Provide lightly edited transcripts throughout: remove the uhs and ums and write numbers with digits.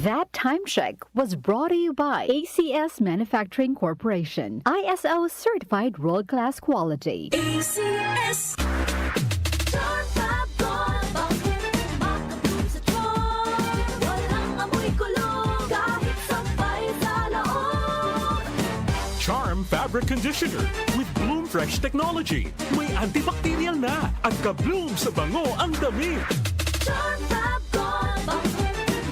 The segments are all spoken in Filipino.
That time check was brought to you by ACS Manufacturing Corporation, ISO certified world-class quality. ACS. Charm Fabric Conditioner with Bloom Fresh Technology. May antibacterial na at ka-bloom sa bango ang damit. Charm Fab Gold,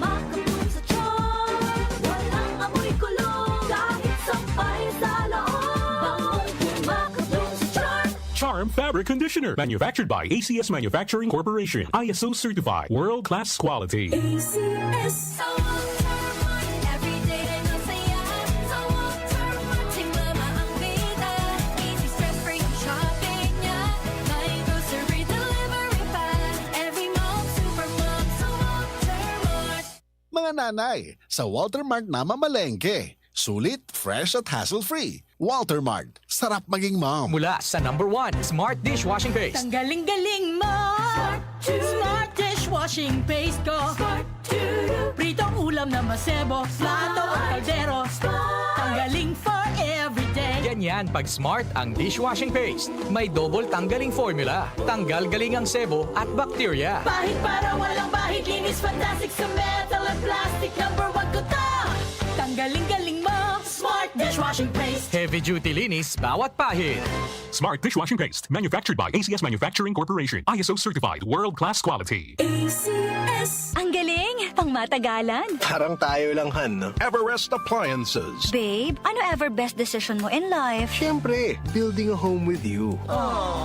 makabloom sa charm. Walang amoy kulong, kahit sampay sa loob. Makabloom sa charm. Charm Fabric Conditioner. Manufactured by ACS Manufacturing Corporation. ISO certified. World-class quality. ACS. Mga nanay, sa Walter Mart na mamalengke. Sulit, fresh at hassle-free. Walter Mart, sarap maging mom. Mula sa #1, Smart Dishwashing Paste. Ang galing-galing mo! Smart Dishwashing Paste ko! Pritong ulam na masebo, plato at kaldero. Tanggaling for everyday. Ganyan pag Smart ang dishwashing paste. May double tanggaling formula. Tanggal galing ang sebo at bakterya. Bahid para walang bahid, linis fantastic sa metal at plastic. #1 ko to! Tanggaling-galing mo! Smart Dishwashing Paste. Heavy duty linis bawat pahid. Smart Dishwashing Paste. Manufactured by ACS Manufacturing Corporation. ISO certified. World-class quality. ACS. Ang galing! Pangmatagalan! Parang tayo lang, Han. Everest Appliances. Babe, ano ever best decision mo in life? Siyempre, building a home with you.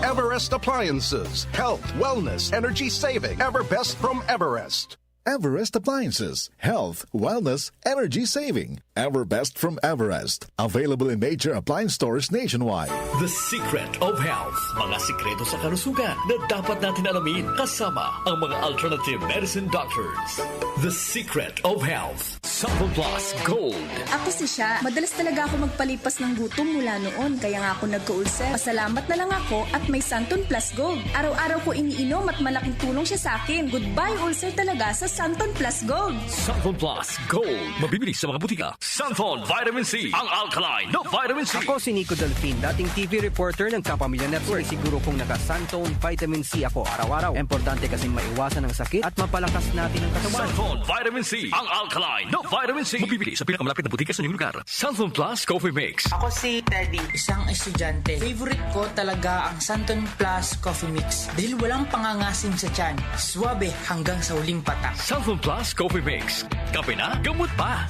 Everest Appliances. Health, wellness, energy saving. Everbest from Everest. Everest Appliances. Health, wellness, energy saving. Everbest from Everest. Available in major appliance stores nationwide. The Secret of Health. Mga sikreto sa kalusugan na dapat natin alamin kasama ang mga alternative medicine doctors. The Secret of Health. Supple Plus Gold. Ako si Sha. Madalas talaga ako magpalipas ng gutom mula noon. Kaya nga ako nagka-ulcer. Pasalamat na lang ako at may Santon Plus Gold. Araw-araw ko iniinom at malaking tulong siya sa akin. Goodbye ulcer talaga sa Santon Plus Gold. Santon Plus Gold. Mabibili sa mga butika. Santon Vitamin C. Ang alkaline na vitamin C. Ako si Nico Delfin, dating TV reporter ng Kapamilya Network. Siguro kung naka-Santon Vitamin C ako araw-araw. Importante kasing maiwasan ang sakit at mapalakas natin ang katawan. Santon Vitamin C. Ang alkaline na vitamin C. Mabibili sa pinakamalapit na butika sa inyong lugar. Santon Plus Coffee Mix. Ako si Teddy, isang estudyante. Favorite ko talaga ang Santon Plus Coffee Mix dahil walang pangangasim sa tiyan. Swabe hanggang sa huling patak. Santon Plus Coffee Mix. Kape na, gamot pa.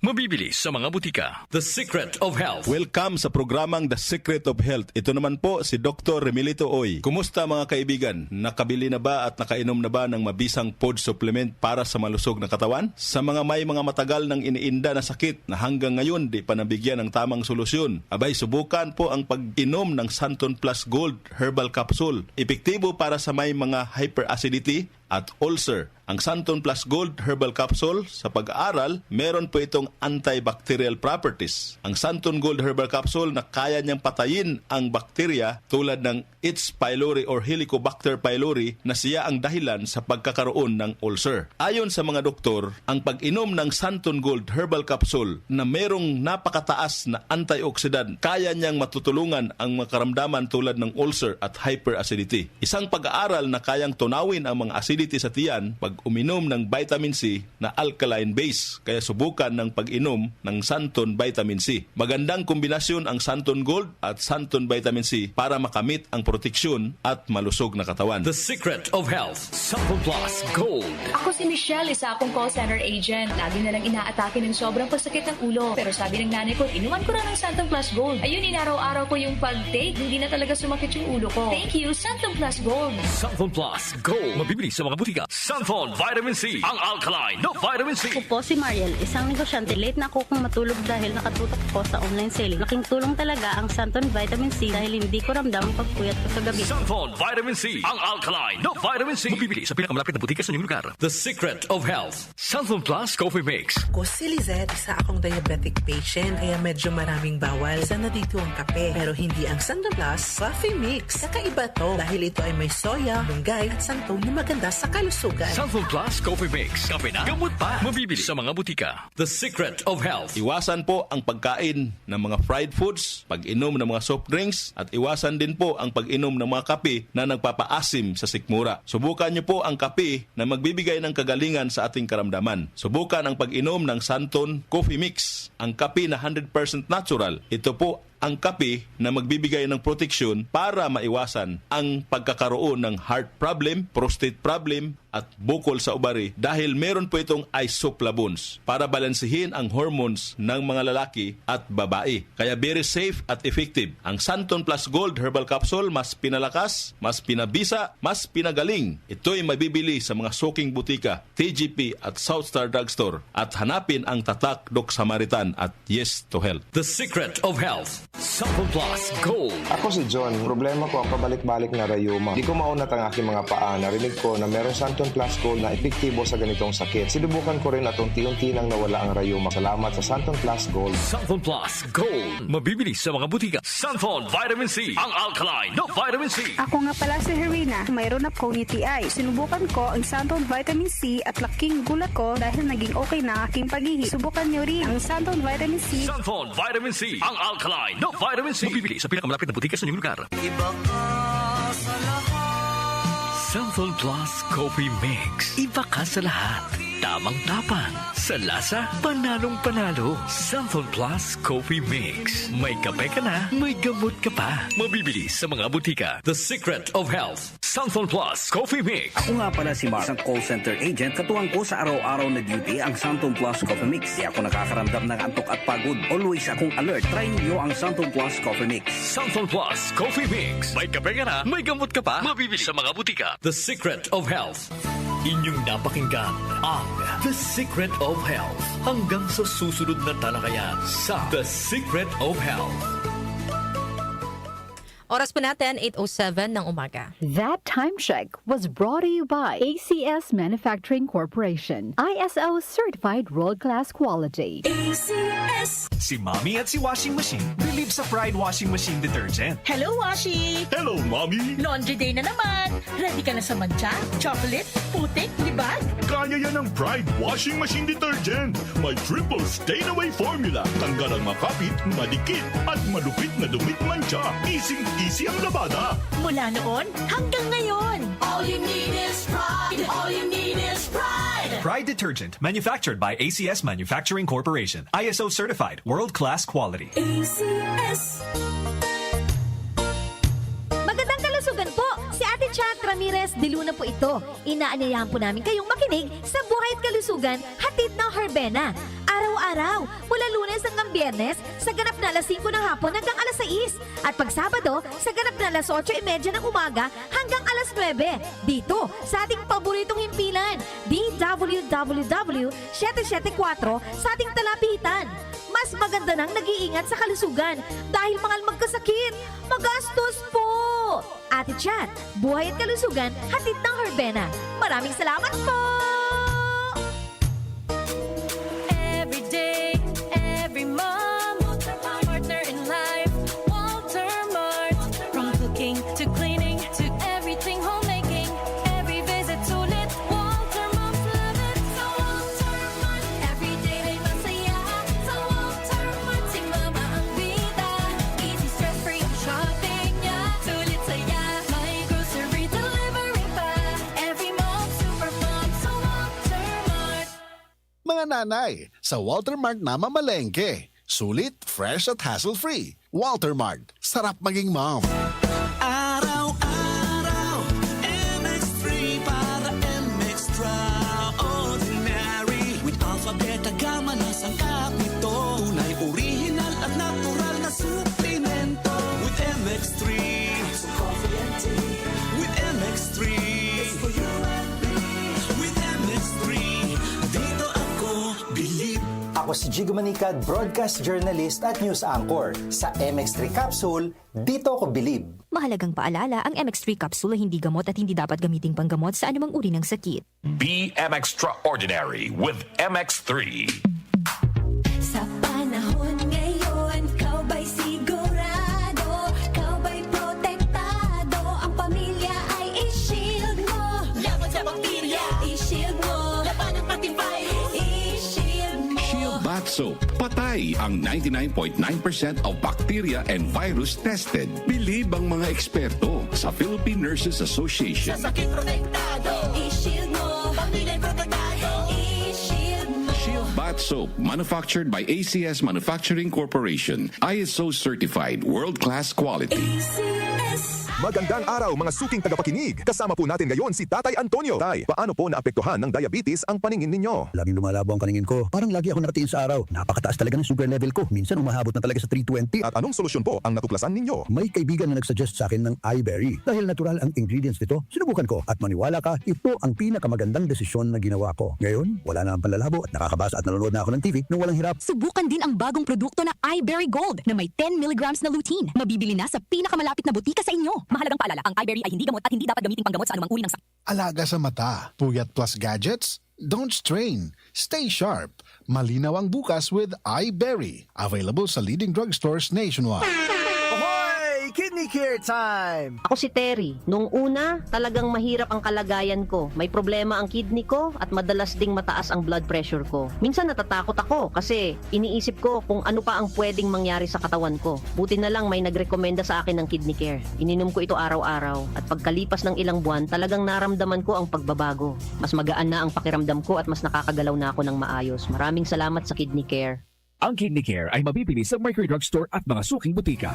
Mabibili sa mga butika. The Secret of Health. Welcome sa programang The Secret of Health. Ito naman po si Dr. Remilito Oy. Kumusta mga kaibigan? Nakabili na ba at nakainom na ba ng mabisang food supplement para sa malusog na katawan? Sa mga may mga matagal nang iniinda na sakit na hanggang ngayon di pa nabigyan ng tamang solusyon, abay subukan po ang pag-inom ng Santon Plus Gold Herbal Capsule. Epektibo para sa may mga hyperacidity at ulcer. Ang Santon Plus Gold Herbal Capsule, sa pag-aaral, meron po itong antibacterial properties. Ang Santon Gold Herbal Capsule na kaya niyang patayin ang bakterya tulad ng H. pylori or Helicobacter pylori na siya ang dahilan sa pagkakaroon ng ulcer. Ayon sa mga doktor, ang pag-inom ng Santon Gold Herbal Capsule na merong napakataas na antioxidant, kaya niyang matutulungan ang makaramdaman tulad ng ulcer at hyperacidity. Isang pag-aaral na kayang tunawin ang mga acidity sa tiyan pag uminom ng vitamin C na alkaline base. Kaya subukan ng pag-inom ng Santon Vitamin C. Magandang kombinasyon ang Santon Gold at Santon Vitamin C para makamit ang proteksyon at malusog na katawan. The Secret of Health. Santon Plus Gold. Ako si Michelle, isa akong call center agent. Lagi na lang inaatake ng sobrang pasakit ng ulo. Pero sabi ng nanay ko, inuman ko na ng Santon Plus Gold. Ayun, inaraw-araw ko yung pag-take. Hindi na talaga sumakit yung ulo ko. Thank you, Santon Plus Gold. Santon Plus Gold. Mabibili sa mga butika. Santon Vitamin C. Ang alkaline na vitamin C. Ako po si Mariel, isang negosyante. Late na ako kung matulog dahil nakatutok ko sa online selling. Laking tulong talaga ang Santon Vitamin C dahil hindi ko ramdam ang pagpuyat ko sa gabi. Santon Vitamin C. Ang alkaline na vitamin C. Mabibili sa pinakamalapit na butika sa inyong lugar. The Secret of Health. Santon Plus Coffee Mix. Ako si Lizette, isa akong diabetic patient kaya medyo maraming bawal. Isa na dito ang kape pero hindi ang Santon Plus Coffee Mix. Kakaiba to dahil ito ay may soya, lunggay at santol na maganda sa kalusugan. Santhol Plus Coffee Mix. Kape na, gamot pa. Mabibili sa mga butika. The Secret of Health. Iwasan po ang pagkain ng mga fried foods, pag-inom ng mga soft drinks, at iwasan din po ang pag-inom ng mga kape na nagpapaasim sa sikmura. Subukan niyo po ang kape na magbibigay ng kagalingan sa ating karamdaman. Subukan ang pag-inom ng Santon Coffee Mix, ang kape na 100% natural. Ito po ang kape na magbibigay ng proteksyon para maiwasan ang pagkakaroon ng heart problem, prostate problem, at bukol sa ubari dahil meron po itong isoflavones para balansehin ang hormones ng mga lalaki at babae. Kaya very safe at effective. Ang Santon Plus Gold Herbal Capsule mas pinalakas, mas pinabisa, mas pinagaling. Ito'y mabibili sa mga suking butika, TGP at Southstar Drugstore at hanapin ang Tatak Doc Samaritan at Yes to Health. The Secret of Health. Santhol Plus Gold. Ako si John. Problema ko ang pabalik-balik na rayuma. Di ko maunat ang aking mga paa. Narinig ko na merong Santon Plus Gold na epektibo sa ganitong sakit. Sinubukan ko rin at unti-unti nang nawala ang rayuma. Salamat sa Santon Plus Gold. Santhol Plus Gold. Mabibili sa mga butika. Santhol Vitamin C. Ang alkaline na vitamin C. Ako nga pala si Herina. Mayroon akong UTI. Sinubukan ko ang Santon Vitamin C at laking gulat ko dahil naging okay na aking pag-ihi. Subukan niyo rin ang Santon Vitamin C. Santhol Vitamin C. Ang alkaline na vitamin C. Mabibili sa pinakamalapit na butika sa inyong lugar. Iba ka sa lahat. Santhol Plus Coffee Mix. Iba ka sa lahat. Tamang tapang. Sa lasa, panalong-panalo. Santhol Plus Coffee Mix. May kape ka na, may gamot ka pa. Mabibili sa mga butika. The Secret of Health. Santhol Plus Coffee Mix. Ako nga pala si Mark, isang call center agent. Katuwang ko sa araw-araw na duty ang Santon Plus Coffee Mix. Di ako nakakaramdam ng antok at pagod. Always akong alert. Try niyo ang Santon Plus Coffee Mix. Santhol Plus Coffee Mix. May kape ka na, may gamot ka pa. Mabibili sa mga butika. The Secret of Health. Inyong napakinggan ang The Secret of Health. Hanggang sa susunod na talakayan sa The Secret of Health. Oras po natin, 8:07 ng umaga. That time check was brought to you by ACS Manufacturing Corporation. ISO certified world-class quality. ACS. Si Mommy at si Washing Machine believe sa Pride Washing Machine Detergent. Hello, Washi! Hello, Mommy! Laundry day na naman! Ready ka na sa mancha, chocolate, putik, libag? Kaya yan ang Pride Washing Machine Detergent. May triple stain-away formula. Tanggal ang makapit, madikit, at malupit na dumit mancha. Easy ang labada. Mula noon hanggang ngayon. All you need is pride. All you need is pride. Pride Detergent, manufactured by ACS Manufacturing Corporation. ISO certified, world-class quality. ACS. Magandang kalusugan po! Si Ate Chat Ramirez de Luna po ito. Inaanyayahan po namin kayong makinig sa Buhay at Kalusugan, hatid ng Herbena. Araw-araw, mula Lunes hanggang Biyernes, sa ganap na alas 5 ng hapon hanggang alas 6. At pag Sabado, sa ganap na alas 8:30 ng umaga hanggang alas 9. Dito, sa ating paboritong himpilan, DWWW 774 sa ating talapitan. Mas maganda nang nag-iingat sa kalusugan dahil mahal magkasakit. Magastos po! Ate Chat, Buhay at Kalusugan, hatid ng Herbena. Maraming salamat po! Every day, every mom, partner in life, Walter Mart. From cooking to cleaning to everything homemaking, every visit sulit, Walter Moms love it. Sa Walter Mart, every day may masaya. Sa Walter Mart, si mama ang bida. Easy stress-free ang shopping niya. Sulit saya, may grocery delivery pa. Every mom, super mom, sa Walter Mart. Mga nanay, sa Walter Mart na mamalengke. Sulit, fresh at hassle-free. Walter Mart, sarap maging mom. Araw-araw, MX3 para MX-Traordinary. With Alpha, Beta, Gamma na sangkap nito. Tunay, original at natural na suplemento. With MX3, so coffee and tea. With MX3, it's for you and me. With MX3, dito ako believe. Ako si Jigo Manicad, broadcast journalist at news anchor. Sa MX3 Capsule, dito ako believe. Mahalagang paalala, ang MX3 capsule ay hindi gamot at hindi dapat gamiting panggamot sa anumang uri ng sakit. Be Extraordinary with MX3. Sa panahon ngayon, ikaw ba'y sigurado? Ikaw ba'y protektado? Ang pamilya ay i-shield mo. Laban sa bakterya, i-shield bath soap. Patay ang 99.9% of bacteria and virus tested. Bilib ang mga eksperto sa Philippine Nurses Association. sakit protektado, i-shield mo. Pamilya protektado, i-shield mo. Shield Bath Soap, manufactured by ACS Manufacturing Corporation. ISO certified, world-class quality. Magandang araw mga suking tagapakinig. Kasama po natin ngayon si Tatay Antonio. Tay, paano po naapektuhan ng diabetes ang paningin ninyo? Laging lumalabo ang paningin ko. Parang lagi ako nakatiin sa araw. Napakataas talaga ng sugar level ko. Minsan umahabot na talaga sa 320. At anong solusyon po ang natuklasan ninyo? May kaibigan na nagsuggest sa akin ng iBerry. Dahil natural ang ingredients nito, sinubukan ko. At maniwala ka, ito ang pinakamagandang desisyon na ginawa ko. Ngayon, wala na ang panlalabo at nakakabasa at nanonood na ako ng TV nung walang hirap. Subukan din ang bagong produkto na iBerry Gold na may 10 mg na lutein. Mabibili na sa pinakamalapit na butika sa inyo. Mahalagang paalala, ang iBerry ay hindi gamot at hindi dapat gamitin panggamot sa anumang uri ng sakit. Alaga sa mata, puyat plus gadgets? Don't strain. Stay sharp. Malinaw ang bukas with iBerry. Available sa leading drugstores nationwide. Kidney Care Time! Ako si Terry. Nung una, talagang mahirap ang kalagayan ko. May problema ang kidney ko at madalas ding mataas ang blood pressure ko. Minsan natatakot ako kasi iniisip ko kung ano pa ang pwedeng mangyari sa katawan ko. Buti na lang may nagrekomenda sa akin ng Kidney Care. Ininom ko ito araw-araw at pagkalipas ng ilang buwan, talagang naramdaman ko ang pagbabago. Mas magaan na ang pakiramdam ko at mas nakakagalaw na ako ng maayos. Maraming salamat sa Kidney Care. Ang Kidney Care ay mabibili sa Mercury Drugstore at mga suking butika.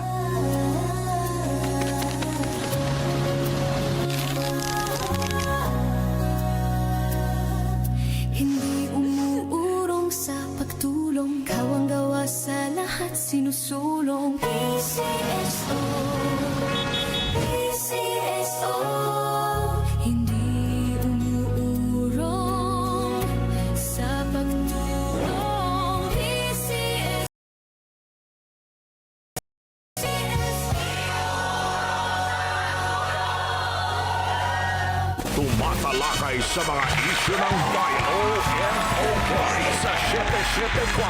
Hindi umuurong sa pagtulong, kawang gawa sa lahat sinusulong. PCSO, PCSO. Hindi umuurong sa pagtulong. PCSO. Tumatalakay sa mga isyu ng bayan. OMO sa 774.